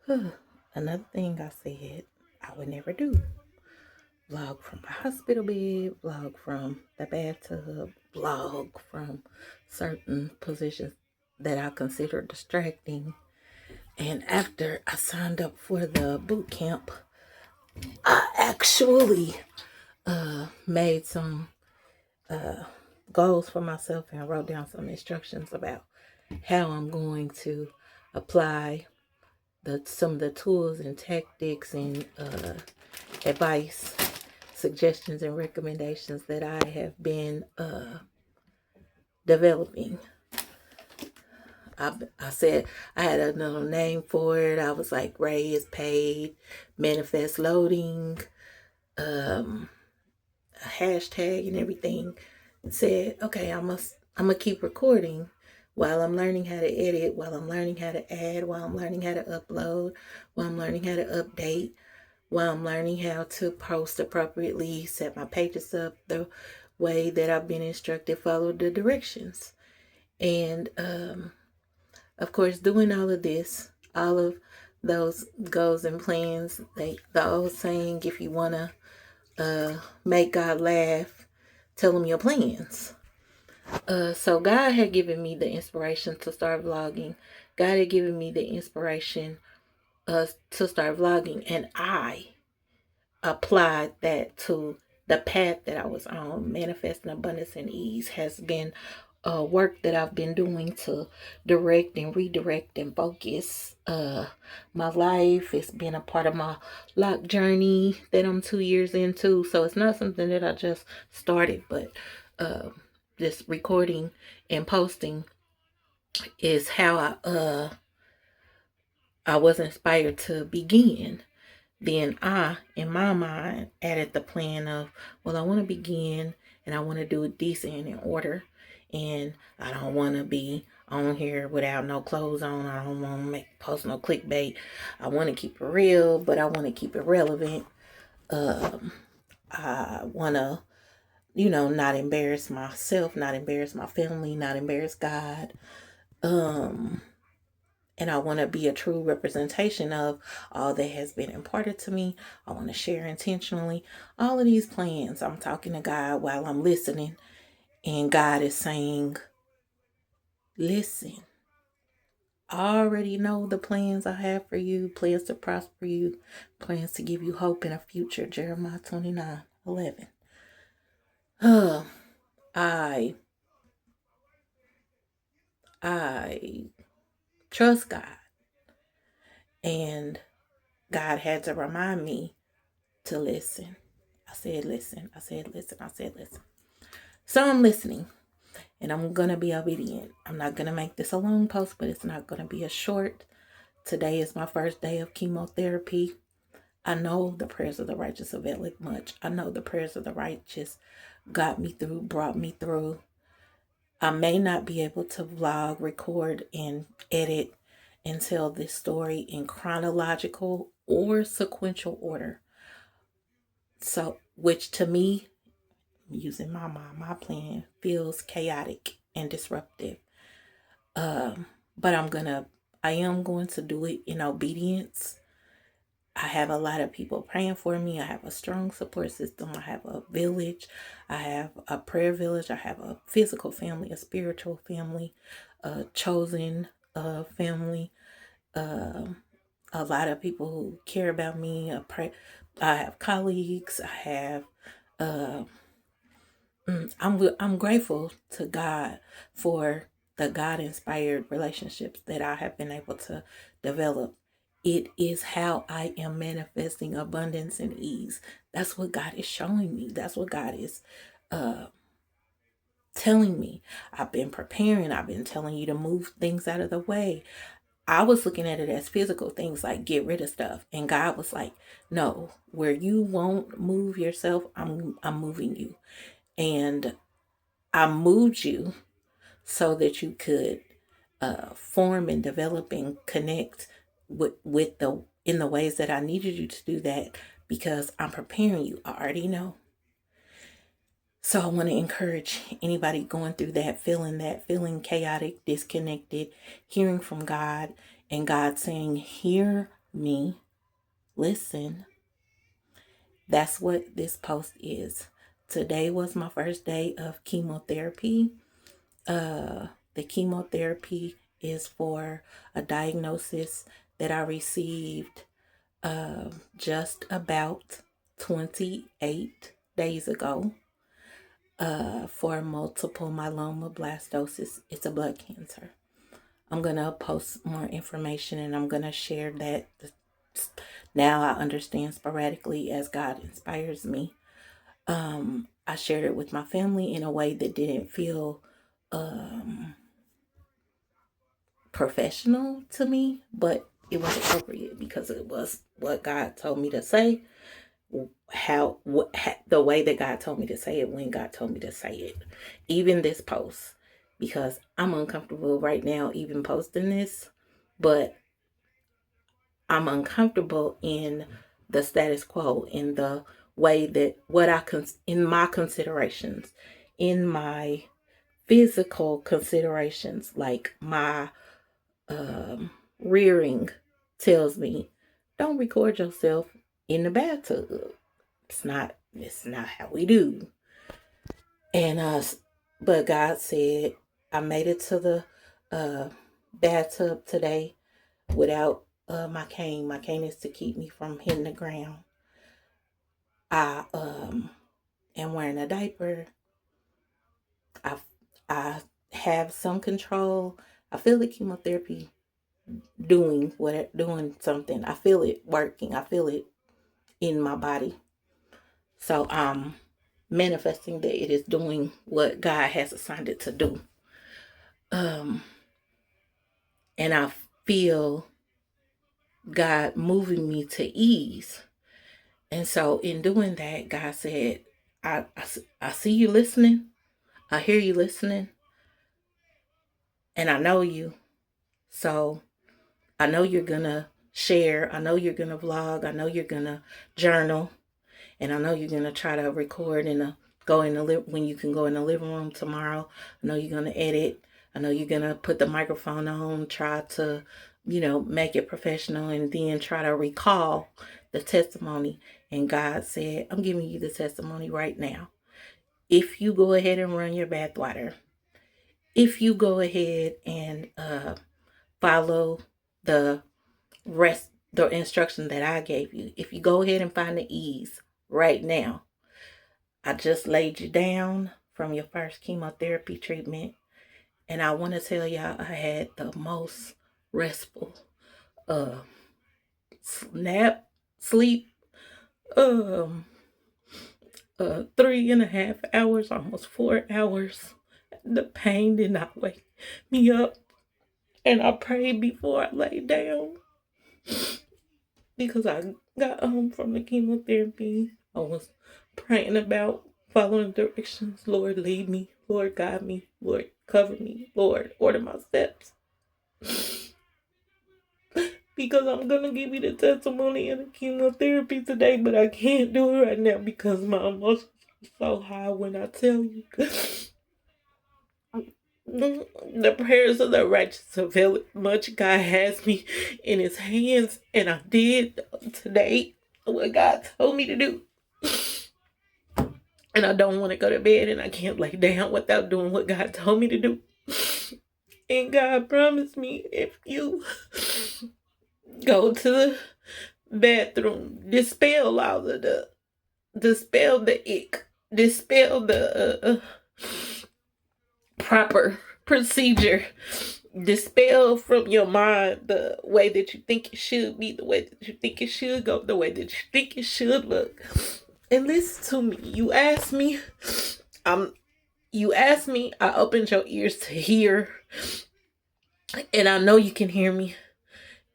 Another thing I said I would never do. Vlog from the hospital bed, vlog from the bathtub, vlog from certain positions that I consider distracting. And after I signed up for the boot camp, I actually made some goals for myself and wrote down some instructions about how I'm going to apply some of the tools and tactics and advice, suggestions, and recommendations that I have been developing. I said I had another name for it. I was like, Ray is paid, manifest loading, a hashtag and everything. And said, okay, I'm gonna keep recording while I'm learning how to edit, while I'm learning how to add, while I'm learning how to upload, while I'm learning how to update, while I'm learning how to post appropriately, set my pages up the way that I've been instructed, follow the directions. And of course, doing all of this, all of those goals and plans, the old saying, if you want to make God laugh, tell him your plans. So God had given me the inspiration to start vlogging. God had given me the inspiration to start vlogging, and I applied that to the path that I was on. Manifesting abundance and ease has been work that I've been doing to direct and redirect and focus my life. It's been a part of my lock journey that I'm 2 years into. So it's not something that I just started, but just recording and posting is how I was inspired to begin. Then I, in my mind, added the plan of, well, I want to begin and I want to do it decent and in order. And I don't want to be on here without no clothes on. I don't want to post no clickbait. I want to keep it real, but I want to keep it relevant. I want to, not embarrass myself, not embarrass my family, not embarrass God. And I want to be a true representation of all that has been imparted to me. I want to share intentionally all of these plans. I'm talking to God while I'm listening, and God is saying, listen, I already know the plans I have for you, plans to prosper you, plans to give you hope in a future. Jeremiah 29:11. I I trust God, and God had to remind me to listen. I said, listen. I said, listen. I said, listen. So I'm listening, and I'm going to be obedient. I'm not going to make this a long post, but it's not going to be a short. Today is my first day of chemotherapy. I know the prayers of the righteous availeth much. I know the prayers of the righteous got me through, brought me through. I may not be able to vlog, record, and edit and tell this story in chronological or sequential order. So, which to me, using my mind, my plan feels chaotic and disruptive. But I am going to do it in obedience. I have a lot of people praying for me. I have a strong support system. I have a village. I have a prayer village. I have a physical family, a spiritual family, a chosen family. A lot of people who care about me. I have colleagues. I have. I'm grateful to God for the God inspired relationships that I have been able to develop. It is how I am manifesting abundance and ease. That's what God is showing me. That's what God is telling me. I've been preparing. I've been telling you to move things out of the way. I was looking at it as physical things like get rid of stuff. And God was like, no, where you won't move yourself, I'm moving you. And I moved you so that you could form and develop and connect with the in the ways that I needed you to do that, because I'm preparing you. I already know. So I want to encourage anybody going through that, feeling chaotic, disconnected, hearing from God, and God saying, hear me listen, that's what this post is. Today was my first day of chemotherapy. The chemotherapy is for a diagnosis that I received just about 28 days ago for multiple myeloma blastosis. It's a blood cancer. I'm going to post more information and I'm going to share that. Now I understand sporadically as God inspires me. I shared it with my family in a way that didn't feel professional to me, but it was appropriate because it was what God told me to say, the way that God told me to say it, when God told me to say it. Even this post, because I'm uncomfortable right now even posting this, but I'm uncomfortable in the status quo, in the way that in my considerations, in my physical considerations, like my rearing tells me, don't record yourself in the bathtub. It's not how we do. And but God said I made it to the bathtub today without my cane. My cane is to keep me from hitting the ground. I am wearing a diaper. I have some control. I feel the chemotherapy doing something. I feel it working. I feel it in my body. So I'm manifesting that it is doing what God has assigned it to do. And I feel God moving me to ease. And so in doing that, God said, I see you listening. I hear you listening. And I know you. So I know you're going to share. I know you're going to vlog. I know you're going to journal. And I know you're going to try to record when you can go in the living room tomorrow. I know you're going to edit. I know you're going to put the microphone on, try to, make it professional, and then try to recall the testimony. And God said, I'm giving you the testimony right now. If you go ahead and run your bathwater, if you go ahead and follow the instruction that I gave you, if you go ahead and find the ease right now, I just laid you down from your first chemotherapy treatment, and I want to tell y'all I had the most restful sleep 3.5 hours, almost 4 hours. The pain did not wake me up, and I prayed before I laid down because I got home from the chemotherapy. I was praying about following directions. Lord, lead me. Lord, guide me. Lord, cover me. Lord, order my steps. Because I'm going to give you the testimony of the chemotherapy today, but I can't do it right now because my emotions are so high when I tell you. The prayers of the righteous avail much. God has me in his hands, and I did today what God told me to do. And I don't want to go to bed, and I can't lay down without doing what God told me to do. And God promised me, if you go to the bathroom, dispel the ick, dispel the proper procedure, dispel from your mind the way that you think it should be, the way that you think it should go, the way that you think it should look. And listen to me. You asked me, I opened your ears to hear, and I know you can hear me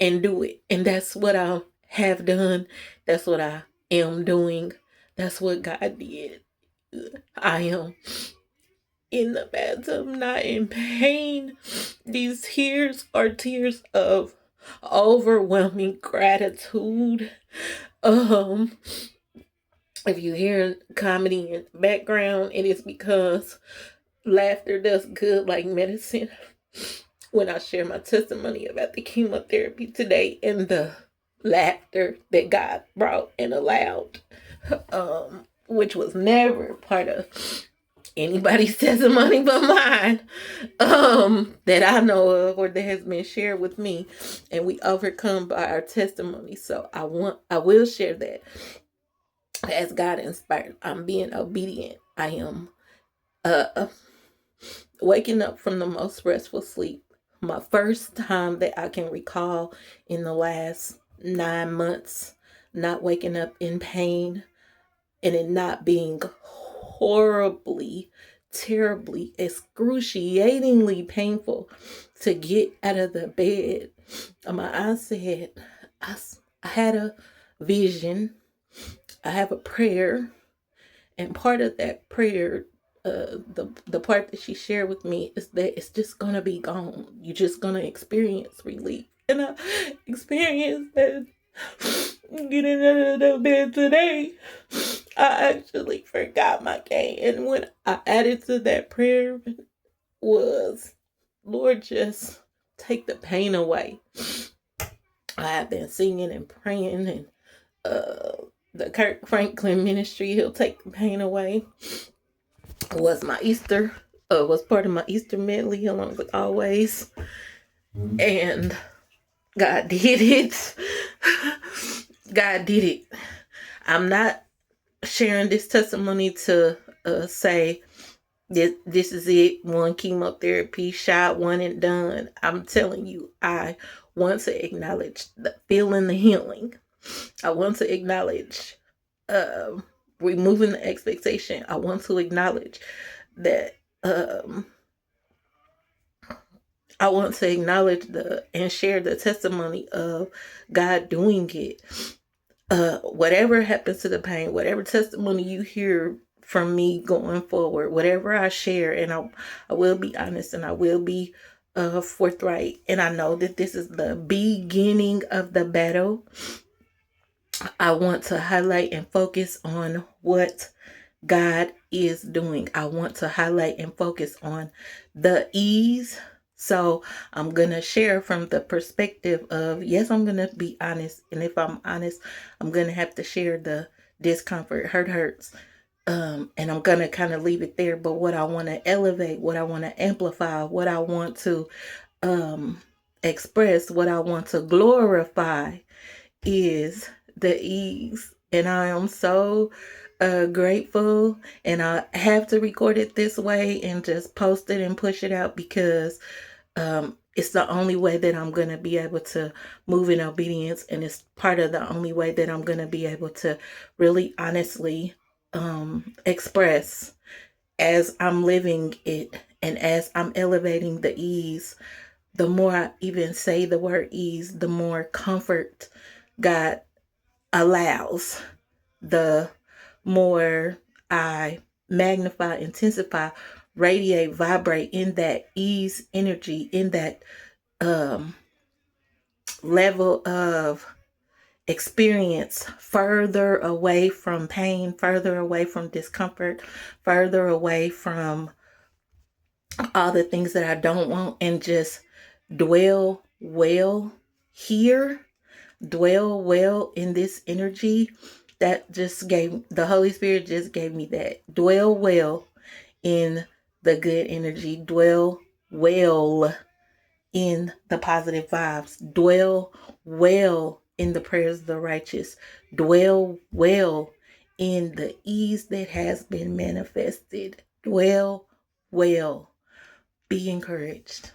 and do it. And that's what I have done. That's what I am doing. That's what God did. I am in the bathtub, not in pain. These tears are tears of overwhelming gratitude. If you hear comedy in the background, it is because laughter does good like medicine. When I share my testimony about the chemotherapy today and the laughter that God brought and allowed, which was never part of anybody's testimony but mine, that I know of or that has been shared with me, and we overcome by our testimony. So I will share that as God inspired. I'm being obedient. I am waking up from the most restful sleep. My first time that I can recall in the last 9 months, not waking up in pain and it not being horribly, terribly, excruciatingly painful to get out of the bed. My eyes said, I had a vision, I have a prayer, and part of that prayer, the part that she shared with me is that it's just gonna be gone. You're just gonna experience relief, and I experienced that. Getting out of the bed today, I actually forgot my cane, and when I added to that prayer was, Lord, just take the pain away. I have been singing and praying, and the Kirk Franklin ministry, he'll take the pain away, was my Easter, was part of my Easter medley along with Always, and God did it. God did it. I'm not sharing this testimony to say this is it, one chemotherapy shot, one and done. I'm telling you, I want to acknowledge the feeling, the healing. I want to acknowledge removing the expectation. I want to acknowledge that I want to acknowledge and share the testimony of God doing it. Whatever happens to the pain, whatever testimony you hear from me going forward, whatever I share, and I will be honest and I will be forthright. And I know that this is the beginning of the battle. I want to highlight and focus on what God is doing. I want to highlight and focus on the ease. So I'm going to share from the perspective of, yes, I'm going to be honest. And if I'm honest, I'm going to have to share the discomfort. Hurts. And I'm going to kind of leave it there. But what I want to elevate, what I want to amplify, what I want to express, what I want to glorify is the ease. And I am so grateful, and I have to record it this way and just post it and push it out because it's the only way that I'm going to be able to move in obedience, and it's part of the only way that I'm going to be able to really honestly express as I'm living it and as I'm elevating the ease. The more I even say the word ease, the more comfort God allows, the more I magnify, intensify, radiate, vibrate in that ease energy, in that level of experience, further away from pain, further away from discomfort, further away from all the things that I don't want, and just dwell well here, dwell well in this energy. That just the Holy Spirit just gave me that. Dwell well in the good energy. Dwell well in the positive vibes. Dwell well in the prayers of the righteous. Dwell well in the ease that has been manifested. Dwell well. Be encouraged.